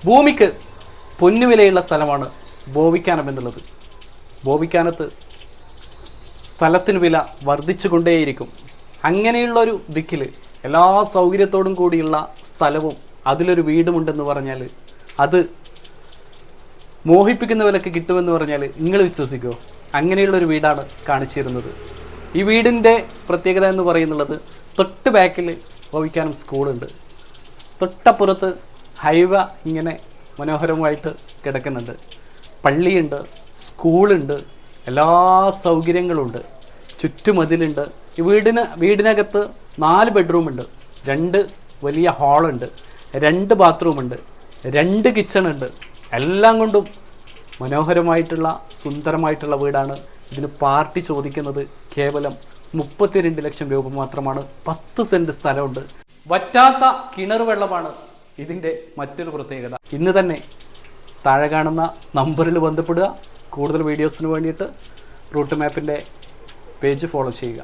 ഭൂമിക്ക് പൊന്നുവിലയുള്ള സ്ഥലമാണ് ബോവിക്കാനം എന്നുള്ളത്. ബോവിക്കാനത്ത് സ്ഥലത്തിന് വില വർദ്ധിച്ചുകൊണ്ടേയിരിക്കും. അങ്ങനെയുള്ളൊരു ദിക്കിൽ എല്ലാ സൗകര്യത്തോടും കൂടിയുള്ള സ്ഥലവും അതിലൊരു വീടുമുണ്ടെന്ന് പറഞ്ഞാൽ അത് മോഹിപ്പിക്കുന്ന വിലക്ക് കിട്ടുമെന്ന് പറഞ്ഞാൽ നിങ്ങൾ വിശ്വസിക്കുമോ? അങ്ങനെയുള്ളൊരു വീടാണ് കാണിച്ചു തരുന്നത്. ഈ വീടിൻ്റെ പ്രത്യേകത എന്ന് പറയുന്നുള്ളത് തൊട്ട് ബാക്കിൽ ബോവിക്കാനം സ്കൂളുണ്ട്, തൊട്ടപ്പുറത്ത് ഹൈവ ഇങ്ങനെ മനോഹരമായിട്ട് കിടക്കുന്നുണ്ട്, പള്ളിയുണ്ട്, സ്കൂളുണ്ട്, എല്ലാ സൗകര്യങ്ങളുണ്ട്, ചുറ്റുമതിലുണ്ട്. ഈ വീടിനകത്ത് 4 ബെഡ്റൂമുണ്ട്, 2 വലിയ ഹാളുണ്ട്, 2 ബാത്റൂമുണ്ട്, 2 കിച്ചണുണ്ട്. എല്ലാം കൊണ്ടും മനോഹരമായിട്ടുള്ള സുന്ദരമായിട്ടുള്ള വീടാണ്. ഇതിന് പാർട്ടി ചോദിക്കുന്നത് കേവലം 32 ലക്ഷം രൂപ മാത്രമാണ്. 10 സെൻറ്റ് സ്ഥലമുണ്ട്. വറ്റാത്ത കിണർ വെള്ളമാണ് ഇതിൻ്റെ മറ്റൊരു പ്രത്യേകത. ഇന്ന് തന്നെ താഴെ കാണുന്ന നമ്പറിൽ ബന്ധപ്പെടുക. കൂടുതൽ വീഡിയോസിന് വേണ്ടിയിട്ട് റൂട്ട് മാപ്പിൻ്റെ പേജ് ഫോളോ ചെയ്യുക.